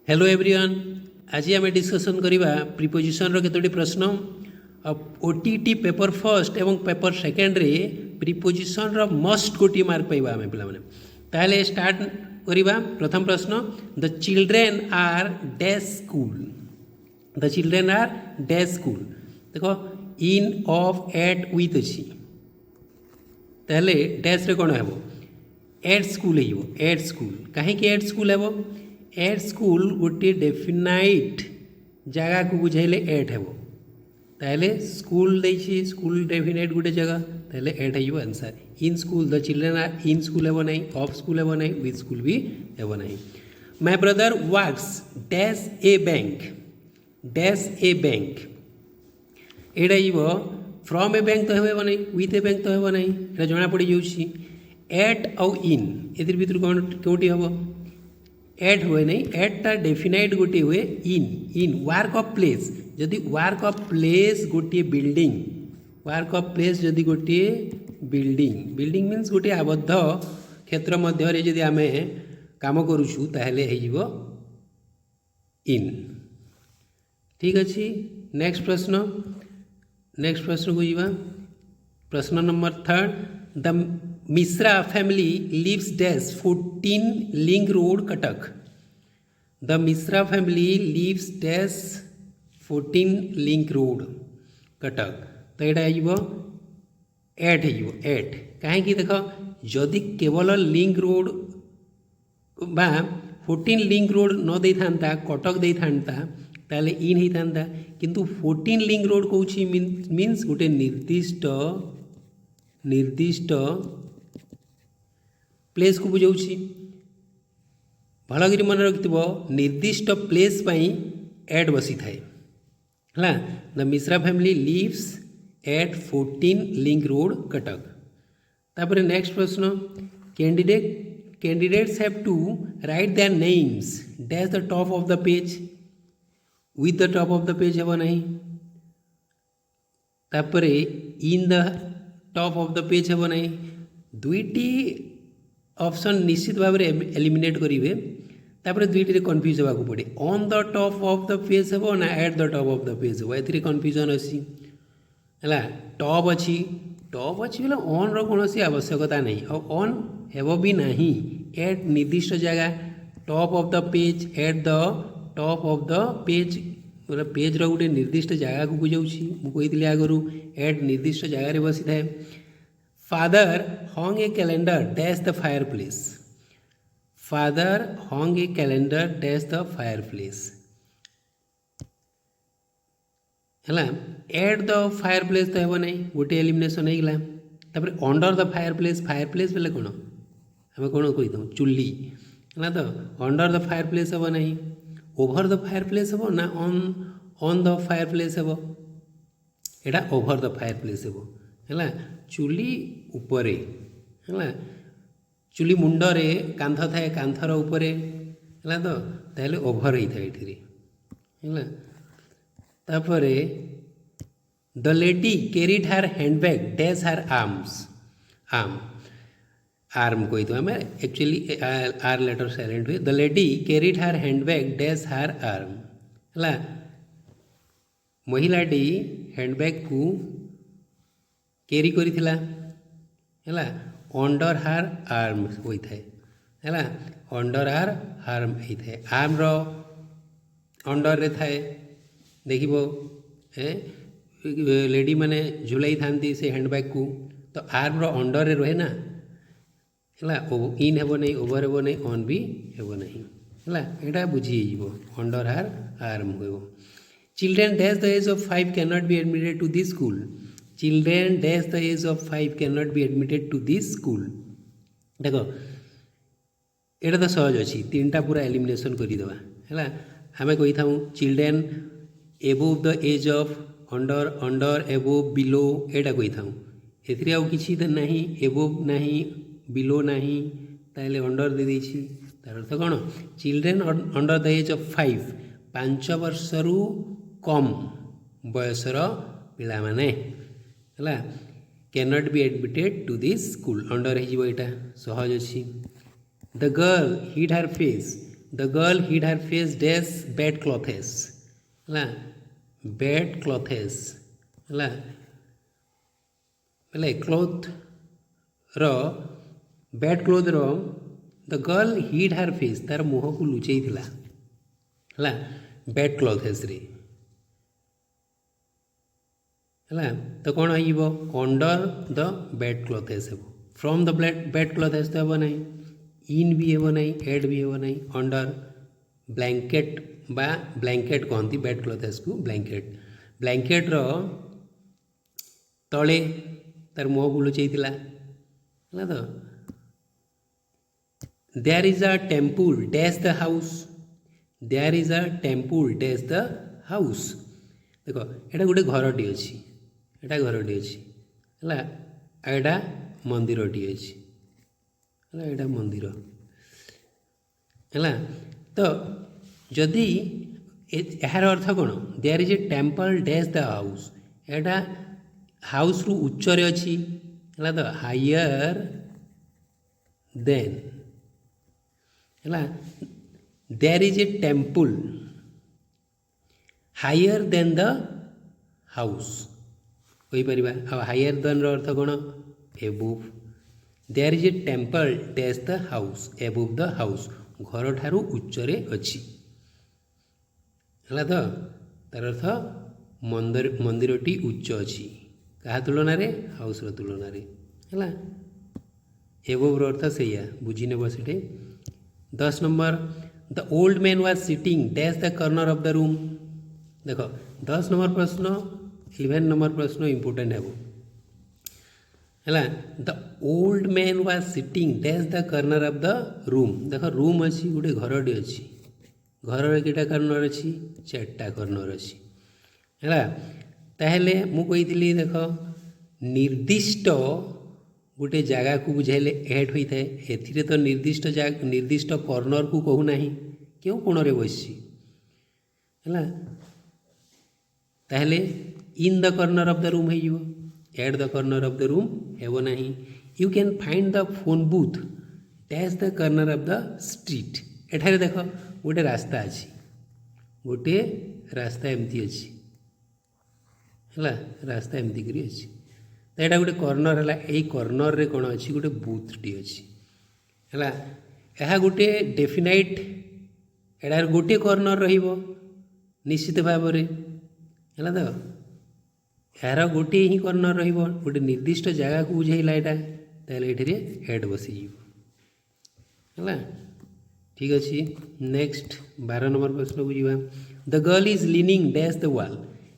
Hello everyone. आज आम discussion करवा प्रिपोजिशन केतोटी प्रश्न ओटीटी पेपर फर्स्ट एवं पेपर सेकेंड रे प्रिपोजिशन मस्ट गोटी मार्क पाइबा आम पे ताहले स्टार्ट करवा। प्रथम प्रश्न the children are dash school. The children are dash school. देख इन ऑफ एट विथ अच्छी ताहले डैश रे कौन है एट स्कूल हो एट स्कूल कहीं एट स्कूल है एट स्कूल गोटे डेफिनाइट जगह को बुझाइले एट हे ताहले स्कूल देछि स्कूल डेफिनाइट गोटे जगह ताहले एट हो answer. In school the children are in school हेबो नहीं ऑफ स्कूल हेबो नहीं विथ स्कूल भी हेबो नहीं। My brother works dash A bank dash A bank एटा हो फ्रॉम ए बैंक तो हेबो नहीं विथ ए बैंक तो हेबो नहीं एटा जना पड़ी जाउछि। एट आउ इन एतिर भीतर कौन कोटी हेबो एट हुए नहीं एटा डेफिनाइट गोटे हुए इन इन वर्क ऑफ प्लेस जदि वर्क ऑफ प्लेस गोटे बिल्डिंग वर्क ऑफ प्लेस जदि गोटे बिल्डिंग बिल्डिंग मीन्स गोटे आबद्ध क्षेत्र मध्य जदि आम काम करुचु ताहले हो इन। ठीक अच्छे नेक्स्ट प्रश्न को जीवा। प्रश्न number 3 the Mishra family lives dash 14 link road Cuttack. The Mishra family lives dash 14 link road Cuttack तो यहाँ एट एट कहीं देख जदि केवल लिंक रोड बा 14 लिंक रोड न दे था कटक दे था ताले इन होता किंतु 14 लिंक रोड कौन मीन्स गोटे निर्दिष्ट प्लेस को बुझाऊँगी भलगिरी मन रखिथो निर्दिष्ट प्लेस पाई एड बसी थाए है। The Mishra family lives at 14 link road Cuttack. तापर नेक्स्ट प्रश्न candidates have to write their names dash the top of the page with the top of the page हे नहीं तापर in the top of the page हे नहीं दुईटी option निश्चित भाव में एलिमिनेट करेंगे तापर दुईटी कन्फ्यूज होगा पड़े on the top of the page हे ना at the top of the page हे ए कन्फ्यूजन अच्छी है टॉप अच्छी बोले ऑन रो सी आवश्यकता नहीं और ऑन हेब भी नहीं एट निर्दिष्ट जगह top of the page eight the top of the page मतलब पेज रो गोटे निर्दिष्ट जगह को बुझाऊँगी मुझे आगु एट निर्दिष्ट जगार बसी थाए। Father hung A calendar dash the fire place. Father hung A calendar dash the fire place है एट द फायर प्लेस तो हे नहीं गोटे एलिमिनेशन होगा तापर अंडर द फायर प्लेस बोले कौन आम कौन कहीदूँ चुली है तो अंडर द फायर प्लेस हे नहीं ओभर द फायर प्लेस हे ना on the fire place hey Etah over the fire place है चुली उपरे है चुली मुंडरे कांध थाए कांथर उपरे है तो ताहले ओभर होता है है तापर द लेडी कैरिड हार हैंडबैग डैश हार आर्म्स आर्म कही तो आम एक्चुअली आर लेटर साइलेंट हुए द लेडी कैरिड हार हैंडबैग डैश हार आर्म है महिलाटी हैंडबैग को कैरी करिथिला है अंडर हार आर्म होता है अंडर हार आर्म होता है आर्म रो अंडर रे थाए देखिबो लेडी माने झुलाई थांती से हैंडबैग को तो आर्म रो अंडर रे रहे ना है इन हेबो नहीं ओवर हेबो नहीं ऑन भी हेबो नहीं है एटा बुझी अंडर हार आर्म हो। Children dash the age of 5 can not be admitted to this school. Children dash the age of 5 can not be admitted to this school. देख एटा तो सहज अच्छी 3टा पूरा एलिमिनेशन करदेवा है आम कही था children above the age of under under above below एटा कही था ए किसी तो नहीं एबोव नहीं बिलो नहीं ताहले अंडर दे देछि तार अर्थ कौन children under the age of 5 वर्षरू कम बयसर पिला माने है can not be admitted to this school under हो सहज अच्छी। The girl hit her face the girl hid her face dash bed clothes है बैड क्लथेस है बोले क्लोथ रो बैड क्लोथ रो the girl hid her face तार मुह को लुचई है बैड क्लथेस रे है तो कौन हो अंडर द बैड क्लथेस हे फ्रॉम द बैड क्लथेस तो हे ना इन भी हे ना एड भी हे ना अंडर ब्लैंकेट बा ब्लैंकेट कहती बैड क्लथेस को ब्लैंकेट ब्लैंकेट रो तले तार मुह को लुचई है तो there is a temple dash the house there is a temple dash the house देख एटा गोटे घरटी अच्छी एटा घरटी अच्छी है एटा मंदिरटी अच्छी है एटा मंदिर है तो जदि यार अर्थ कौन there is a temple dash the house एटा हाउस रु उच्चरे अच्छी है तो हायर देन है there is a temple higher than the house कहीपर हायर देन अर्थ कौन above there is a temple dash the house above the house घर ठारू उच्चरे अच्छी है तो तार अर्थ मंदिरटी उच्च अच्छी क्या तुलन हाउस तुलन है एबोव अर्थ से बुझी नेब से 10 number the old man was sitting dash the corner of the room देख 10 नंबर प्रश्न 11 नंबर प्रश्न इम्पोर्टेंट है the old man was sitting dash the corner of the room देख रूम अच्छी गोटे घरटे अच्छी घर केटा कॉर्नर अच्छी 4टा कॉर्नर अच्छी है ताहले मु कही देख निर्दिष्ट गोटे जगह को बुझाइले एड होता है एथिरे तो निर्दिष्ट कॉर्नर को कहूना क्यों कोण रे बसी है ताहले in the corner of the room हो at the corner of the room हेब ना you can find the phone booth dash the corner of the street एठारे देख गोटे रास्ता अच्छी गोटे रास्ता एमती अच्छी है रास्ता एमती करी अच्छी तो यहाँ गोटे कॉर्नर है यही कॉर्नर रे कौन अच्छी गोटे बूथटी अच्छी है यह गोटे डेफिनाइट एटार गोटे कॉर्नर रहिबो निश्चित भाव में है तो यार गोटे ही कॉर्नर रहिबो गोटे निर्दिष्ट जगह को बुझाइला यहाँ ताहले ये एड बसी है ठीक अच्छे नेक्स्ट 12 नंबर प्रश्न बुझा the girl is leaning dash the वाल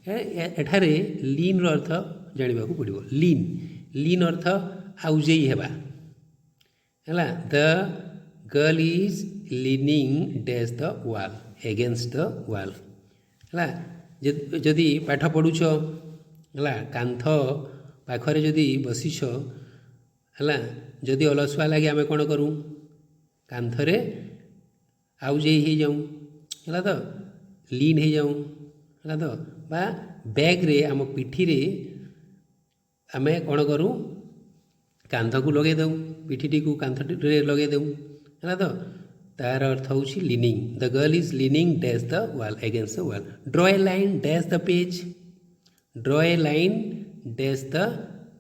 एठारे लीन अर्थ जाना पड़ो लीन लीन अर्थ आउजे हेबा है the girl is leaning dash the वाल एगेन्स्ट द वाल है जदि पाठ पढ़ुछ है कांथ पाखरे जदि बसीछ है जदि अलसुआ लगे आम कौन करूँ कांथरे आउजे हो जाऊँ है तो लीन हो जाऊँ है तो बा बैग रे आम पिठी रे आम कौन करूँ कांध को लगे दूँ पिठी को कांथ रे लगे दूँ है तो तार अर्थ हूँ leaning the girl is leaning dash the वाल एगेन्स्ट द वाल draw a line dash the page draw a line dash the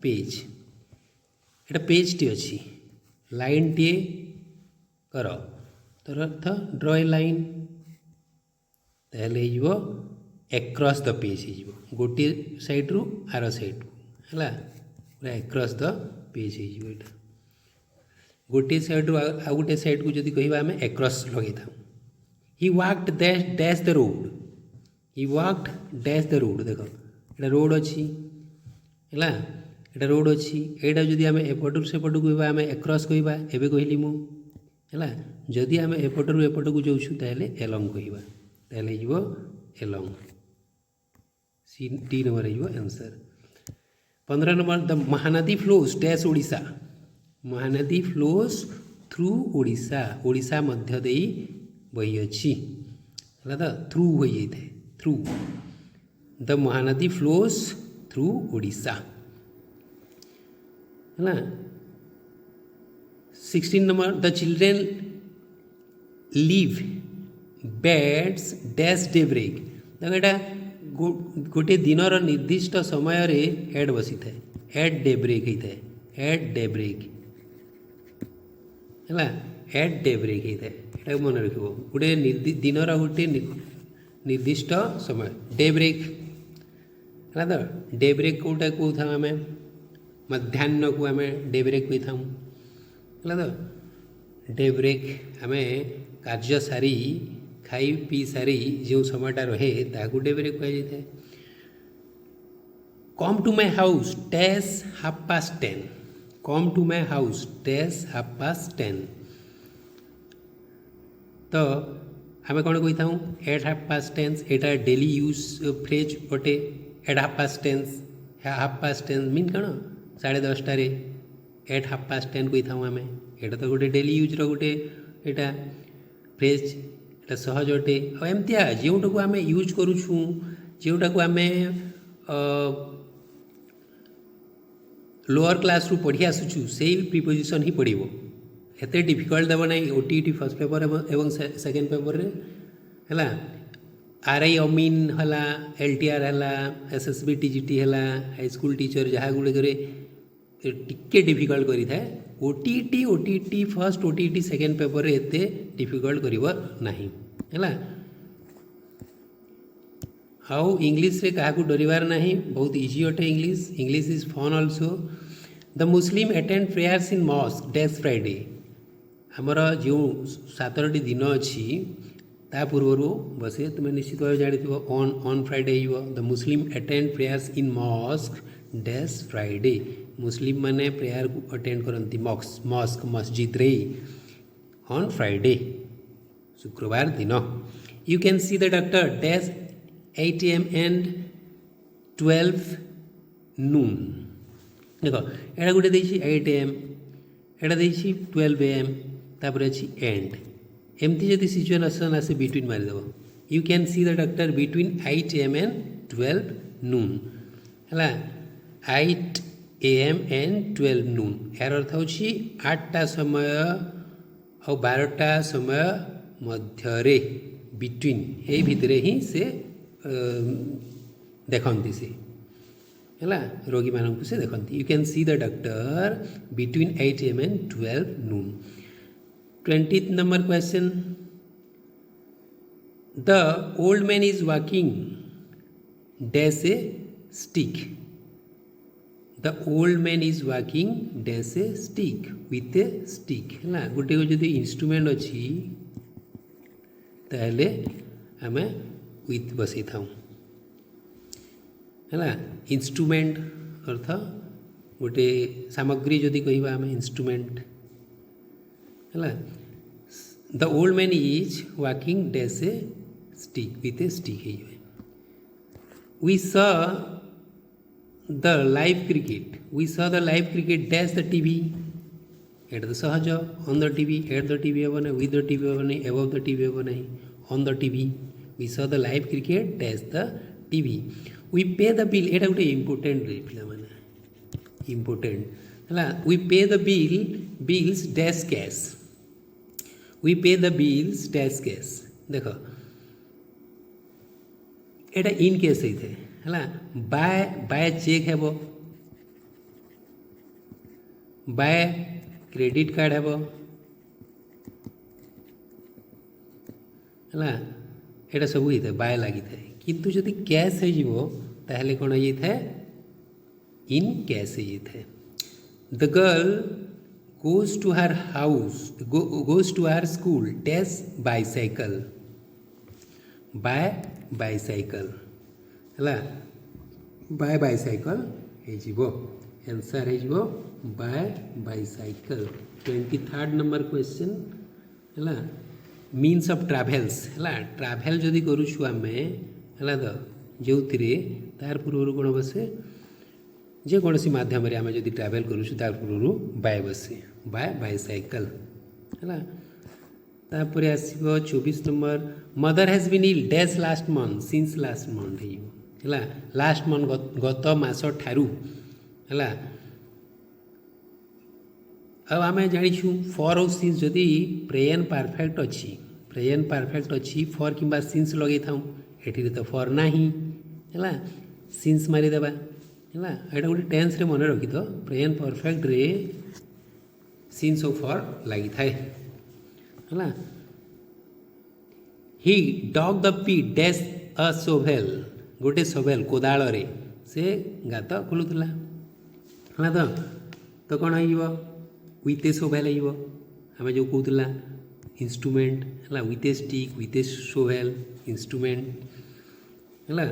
page Etah page T अच्छी लाइन टी कर तर अर्थ ड्रॉ ए लाइन ताहले हो एक्रॉस द पेज हो गोटे side रु आर साइड को है पूरा एक्रॉस द पेज हो गोटे साइड रु आ गोटे साइड को जदि कहिबा आमे एक्रॉस लगे था he walked dash the road he walked dash the road देख एटा रोड अच्छी है एटा रोड अच्छी एटा जदि आमे एपटू सेपटू कहबा आमे एक्रॉस कहबा एबे कहली मु है जदि आमे एपटू एपट को जाऊँ ताहले एलंग कहबा ताहले हो एलंग सी डी नंबर हो answer 15 number the Mahanadi flows dash Odisha Mahanadi flows through Odisha Odisha मध्य दे बही अच्छी है तो थ्रू हो जाए through the Mahanadi flows through Odisha है 16 number the children live bats dash day break देख यहाँ गोटे दिनर निर्दिष्ट समय एड बसी था एट डे ब्रेक होता है एट डे ब्रेक है एट डे ब्रेक होता है यहाँ मन रख गोटे दिनर गोटे निर्दिष्ट समय डे ब्रेक है तो डे ब्रेक कौटा कौन था आम मध्याह्न को आम डे ब्रेक कही था तो डे ब्रेक आम कार्य सारी खाई पी सारी जो समयटा रहे ताकू डे ब्रेक कहुए come to my house dash 10:30 come to my house dash 10:30 तो आम कौन कही था एट 10:30 यहाँ डेली यूज फ्रेज अटे एट 10:30 10:30 मीन कौन 10:30 एट 10:30 कही था आम यहाँ तो गोटे डेली यूज रोटे यहाँ फ्रेज এটা সহজ অটে আর এমতিয়া যেটাকে আমি ইউজ করুছু যেটাকে আমি লোअर क्लास रु पढ़ी आसुछु से प्रिपोजिशन ही पड़ो एत डिफिकल्ट देव ना ओटीईटी फर्स्ट पेपर एवं सेकेंड पेपर रे है आरआई अमीन है एलटीआर है एसएसबी टीजीटी है हाईस्कूल टीचर जहाँ गुड़े टिके डिफिकल्ट करी था OTET first OTET second paper एते डिफिकल्ट करिवो नाही है आउ इंग्लिश रे काहाकू डरिवार नाही बहुत इजी अटे English is fun also the Muslim attend prayers in mosque dash Friday आमर जो 7टी दिन अच्छी ता पूर्व बसे तुम्हें निश्चित भाव जानी on Friday the Muslim attend prayers in mosque dash Friday Muslim माने प्रेयर को अटेंड करती मॉस्क मस्जिद रे ऑन फ्राइडे शुक्रवार दिन you can see the doctor dash 8 AM and 12 noon देख एटा गोटे देछि 8 AM एटा देछि 12 AM तापर अछि एंड एमती जदि सिचुएशन आसे बिटवीन मारिदेव you can see the doctor between 8 AM and 12 noon है 8 AM एंड 12 noon यार अर्थ हूँ 8टा समय और 12टा समय मध्य बिटवीन ये भितर ही से देखती से है रोगी मानक से देखती you can see the doctor between 8 AM and 12 noon 20th number question the old man is walking dash a stick the old man is walking dash a stick with a stick है गोटे जदि instrument अच्छी ताहले आम with बसई था है instrument अर्थ गोटे सामग्री जदि कहवा आम इंस्ट्रूमेंट है the old man is walking dash a stick with a stick we saw the live cricket we saw the live cricket dash the TV at the सहज on the TV at the TV हम ना with the TV हम नहीं above the TV हम नहीं on the TV we saw the live cricket dash the TV we pay the bill एटा गोटे important पे मैंने इम्पोर्टेंट है we pay the bills dash cash we pay the bills dash cash देख एटा in case होता है by cheque है बाय क्रेडिट कार्ड है यहाँ सब होता है बाय लगी था किंतु जदि कैश हो ताहले कौन ये था इन कैश ये था the girl goes to her house goes to her school dash bicycle by bicycle है बाय बाइसाइकल आंसर हो by bicycle 23rd number question है मीन्स ऑफ ट्राभेल्स है ट्राभेल जदि करुछु आम है तो जो तार पूर्व कौन बसे जेकोसी मध्यम आम जब ट्राभेल करुछु तार पूर्व बाय बसे बाय बाइसाइकल है तापर आसो 24 number mother has been ill dash last month since last month है लास्ट मंथ गत मास ठारू है अब आम जाचु फॉर और सिंस जदि प्रेजेंट परफेक्ट अच्छी प्रेजेंट परफेक्ट अच्छी फॉर किंबा सिंस लगे था एठी तो फॉर नहीं है सिंस मारिदेबा है एटा गोटे टेन्स रे मन रखी तो प्रेजेंट परफेक्ट रे सिंस और फॉर लगी थाए है ही dug the P dash a सोभेल गोटे सोभेल कोदाल रे से गात खोलुला है तो कौन हो विथ ए सोभेल हो आम जो कहला इंस्ट्रूमेंट है with a stick with a सोभेल इंस्ट्रूमेंट है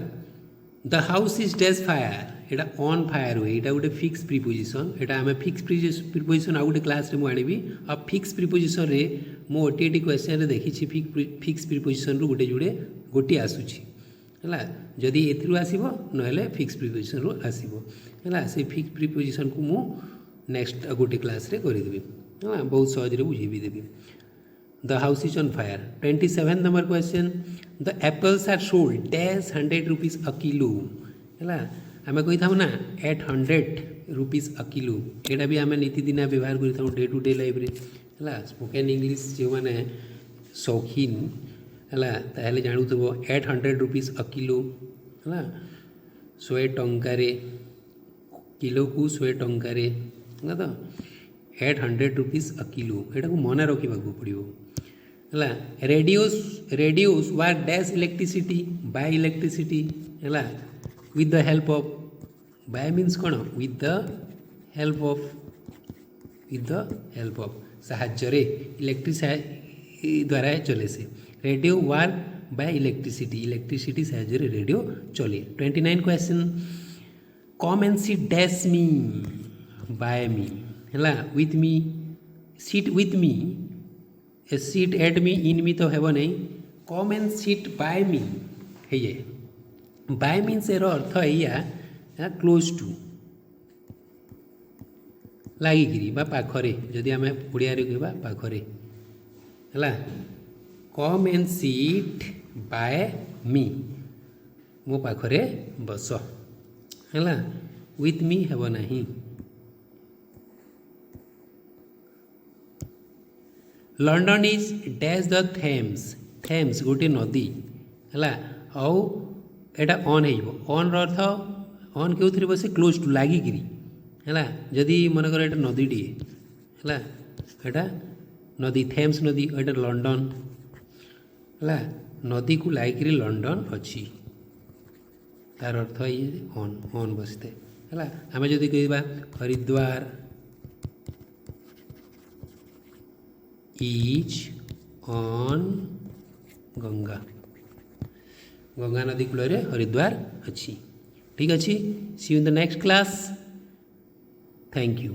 the house is dash fire एटा ऑन फायर हुए यहाँ गोटे फिक्स प्रिपोजिशन यहाँ आम फिक्स प्रिपोजिशन आउ गोटे क्लास रे मुझे आनी आ फिक्स प्रिपोजिशन रे मो ओटीटी क्वेश्चन रे देखी फिक्स प्रिपोजिशन रु गोटे जोड़े गोटे आसूची है जदि एथरू आसब ना फिक्स प्रिपोजिशन रु आसब है से फिक्स प्रिपोजिशन को मु नेक्स्ट गोटे क्लास रे करदेवि है बहुत सहज बुझे भी देवी the house is on fire 27 number question the apples are sold dash 100 rupees a kilo है आम कही था ना 800 रुपीज अ किलो यहाँ भी आम नीतिदिना व्यवहार कर डे टू डे लाइफ है स्पोकेन इंग्लीश जो मैंने शौकीन है जानूब 800 रुपीज अ किलो है 100 टंकार किलो को 100 टंकार है तो 800 रुपीज अ किलो यहाँ को मन रखा पड़ो है radios were dash electricity by electricity है with the help of by means कौन विथ द हेल्प ऑफ साहाଯ୍ୟରେ इलेक्ट्रिसिटी द्वारा चले से रेडियो वार बाय इलेक्ट्रिसिटी साहाଯ୍ୟରେ रेडियो चले 29 question come and sit dash me by me है with me sit with me a sit at me in me तो हेब नहीं come and sit by me है बाय मीन्स एरो अर्थ या close to लगिकी पाखरे जदि आम ओडिया कह पाखरे है कम एंड सीट बाय मी मो पाखरे बस है विथ मी हेब नहीं London is dash the Thames गोटे नदी है आउ एटा ऑन ऑन अर्थ ऑन के बसे क्लोज टू लगिकी है जदि मनकर एटा नदी टी है एटा नदी थेम्स नदी एटा लंडन है नदी को लगिकी लंडन अच्छी तार अर्थ ये ऑन ऑन बसते है आम जदि कह हरिद्वार इज ऑन गंगा गंगा नदी कूल हरिद्वार अच्छी ठीक अच्छी see you in the next class thank you.